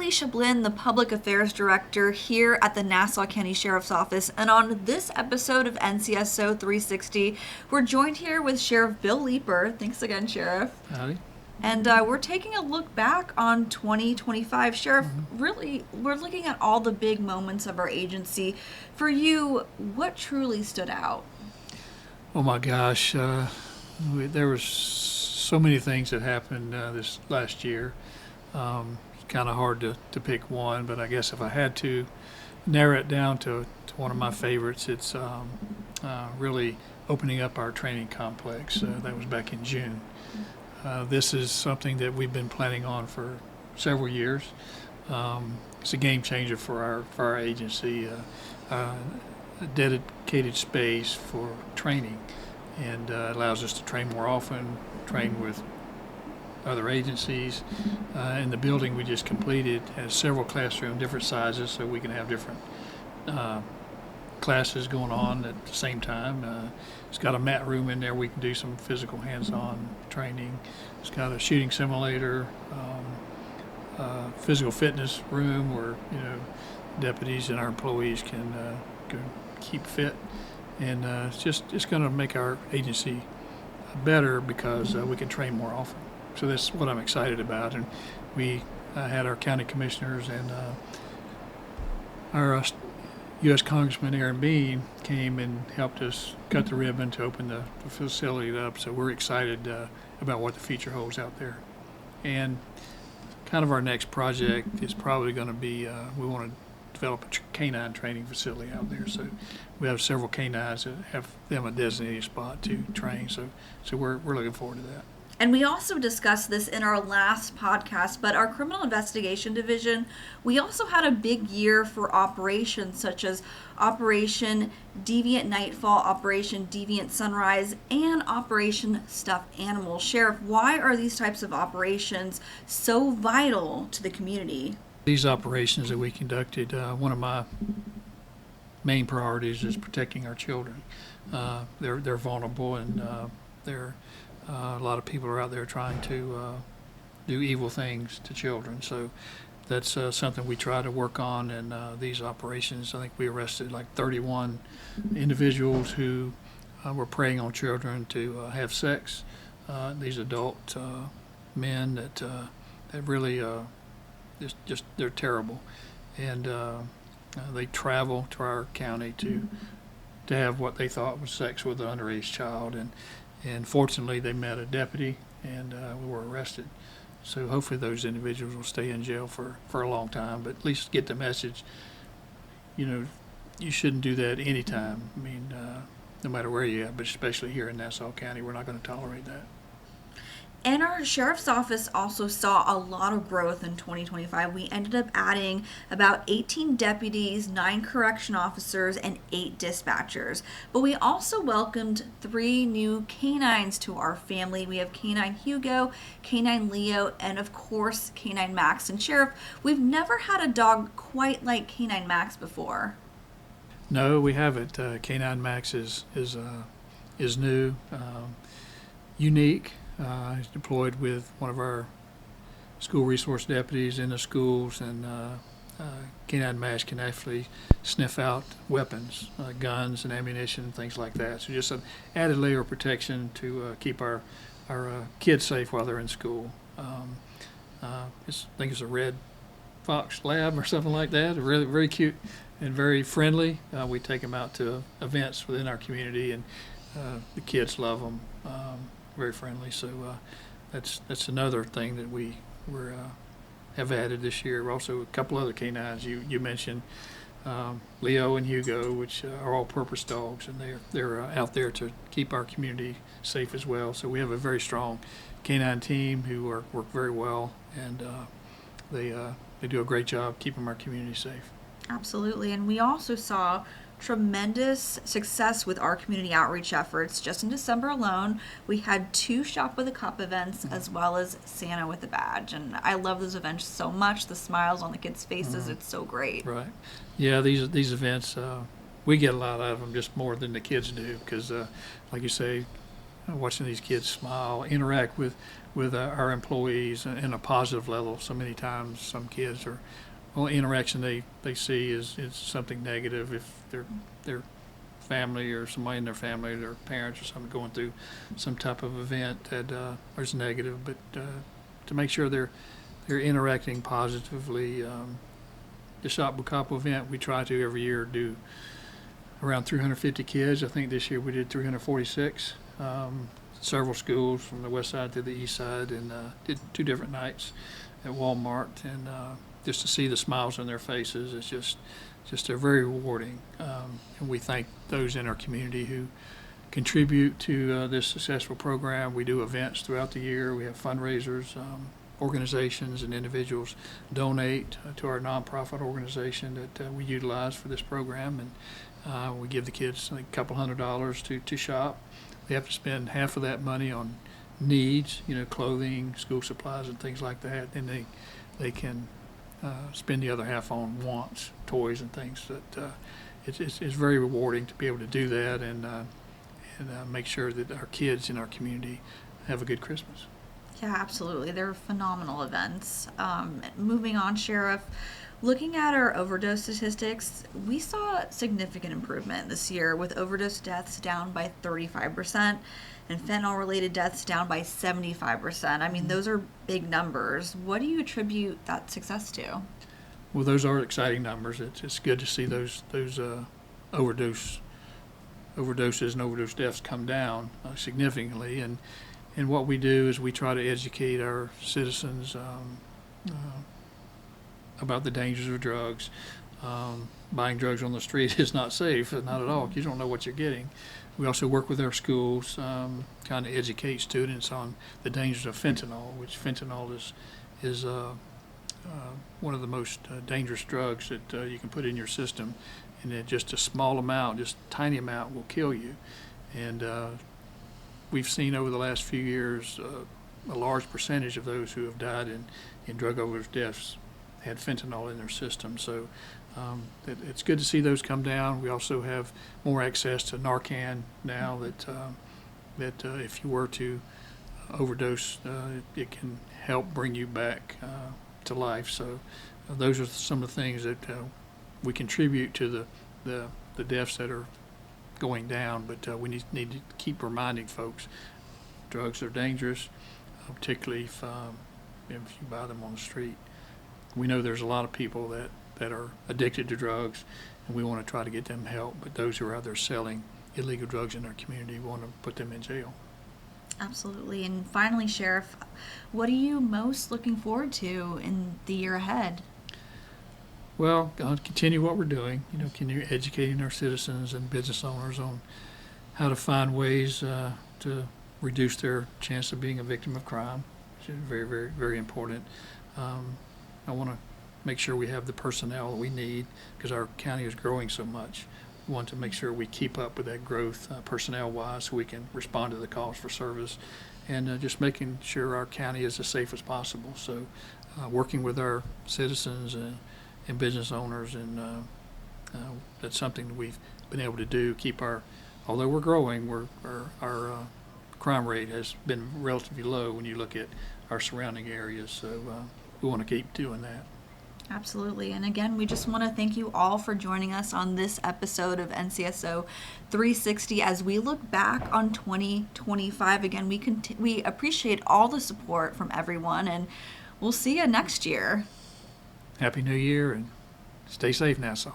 Alicia Blinn, the Public Affairs Director here at the Nassau County Sheriff's Office, and on this episode of NCSO 360, we're joined here with Sheriff Bill Leeper. Thanks again, Sheriff. Howdy. And we're taking a look back on 2025. Sheriff, really, we're looking at all the big moments of our agency. For you, what truly stood out? Oh my gosh, there was so many things that happened this last year. It's kind of hard to pick one, but I guess if I had to narrow it down to one of my favorites, it's really opening up our training complex. That was back in June. This is something that we've been planning on for several years. It's a game changer for our agency. A dedicated space for training, and allows us to train more often, train with other agencies. And the building we just completed has several classrooms, different sizes, so we can have different classes going on at the same time. It's got a mat room in there. We can do some physical hands-on training. It's got a shooting simulator, physical fitness room where deputies and our employees can keep fit, and it's going to make our agency better because we can train more often. So that's what I'm excited about. And we had our county commissioners and our U.S. Congressman Aaron Bean came and helped us cut the ribbon to open the facility up. So we're excited about what the future holds out there. And kind of our next project is probably going to be we want to develop a canine training facility out there. So we have several canines that have them a designated spot to train. So we're looking forward to that. And we also discussed this in our last podcast, but our criminal investigation division, we also had a big year for operations such as Operation Deviant Nightfall, Operation Deviant Sunrise, and Operation Stuffed Animal. Sheriff, why are these types of operations so vital to the community? These operations that we conducted, one of my main priorities is protecting our children. They're vulnerable, and a lot of people are out there trying to do evil things to children. So that's something we try to work on in these operations. I think we arrested like 31 individuals who were preying on children to have sex. These adult men that really just they're terrible, and they travel to our county to have what they thought was sex with an underage child, and fortunately they met a deputy and we were arrested. So hopefully those individuals will stay in jail for a long time, but at least get the message, you shouldn't do that anytime. I mean, no matter where you're at, but especially here in Nassau County, we're not going to tolerate that. And our sheriff's office also saw a lot of growth in 2025. We ended up adding about 18 deputies, 9 correction officers, and 8 dispatchers. But we also welcomed 3 new canines to our family. We have Canine Hugo, Canine Leo, and of course Canine Max. And Sheriff, we've never had a dog quite like Canine Max before. No, we haven't. Canine Max is new, unique. He's deployed with one of our school resource deputies in the schools, and Canine Max can actually sniff out weapons, guns and ammunition, things like that. So just an added layer of protection to keep our kids safe while they're in school. I think it's a red fox lab or something like that. Really very cute and very friendly. We take them out to events within our community, and the kids love them. Very friendly. So that's another thing that we have added this year. Also a couple other canines you mentioned, Leo and Hugo, which are all-purpose dogs, and they're out there to keep our community safe as well. So we have a very strong canine team who work very well, and they do a great job keeping our community safe. Absolutely. And we also saw tremendous success with our community outreach efforts. Just in December alone, we had 2 Shop with a Cup events as well as Santa with a Badge. And I love those events so much. The smiles on the kids' faces, it's so great. Right. Yeah, these events, we get a lot out of them, just more than the kids do, because like you say, watching these kids smile, interact with our employees in a positive level. So many times, some kids are, well, interaction they see is something negative. If their family or somebody in their family, their parents or something going through some type of event that is negative, but to make sure they're interacting positively. The Shop Bucapo event, we try to every year do around 350 kids. I think this year we did 346. Several schools from the west side to the east side, and did 2 different nights at Walmart, and just to see the smiles on their faces is just a very rewarding. And we thank those in our community who contribute to this successful program. We do events throughout the year. We have fundraisers. Organizations and individuals donate to our nonprofit organization that we utilize for this program, and we give the kids a couple $100s to shop. They have to spend half of that money on needs, clothing, school supplies, and things like that. And they can spend the other half on wants, toys, and things. That it's very rewarding to be able to do that and make sure that our kids in our community have a good Christmas. Yeah, absolutely. They're phenomenal events. Moving on, Sheriff, looking at our overdose statistics, we saw significant improvement this year with overdose deaths down by 35% and fentanyl-related deaths down by 75%. I mean, those are big numbers. What do you attribute that success to? Well, those are exciting numbers. It's good to see those overdoses and overdose deaths come down significantly. And what we do is we try to educate our citizens about the dangers of drugs. Buying drugs on the street is not safe, not at all. You don't know what you're getting. We also work with our schools, trying to educate students on the dangers of fentanyl, which fentanyl is one of the most dangerous drugs that you can put in your system, and that just a small amount, just a tiny amount, will kill you. And we've seen over the last few years a large percentage of those who have died in drug overdose deaths had fentanyl in their system. So it's good to see those come down. We also have more access to Narcan now that if you were to overdose, it can help bring you back to life. So those are some of the things that we contribute to the deaths that are going down, but we need to keep reminding folks drugs are dangerous, particularly if you buy them on the street. We know there's a lot of people that are addicted to drugs, and we want to try to get them help, but those who are out there selling illegal drugs in our community, we want to put them in jail. Absolutely. And finally, Sheriff, what are you most looking forward to in the year ahead? Well, continue what we're doing. Continue educating our citizens and business owners on how to find ways to reduce their chance of being a victim of crime, which is very, very, very important. I want to make sure we have the personnel that we need because our county is growing so much. We want to make sure we keep up with that growth personnel-wise so we can respond to the calls for service, and just making sure our county is as safe as possible. So working with our citizens and business owners, and that's something that we've been able to do. Although we're growing, our crime rate has been relatively low when you look at our surrounding areas. So we want to keep doing that. Absolutely. And again, we just want to thank you all for joining us on this episode of NCSO 360 as we look back on 2025. Again, we appreciate all the support from everyone, and we'll see you next year. Happy New Year, and stay safe, Nassau.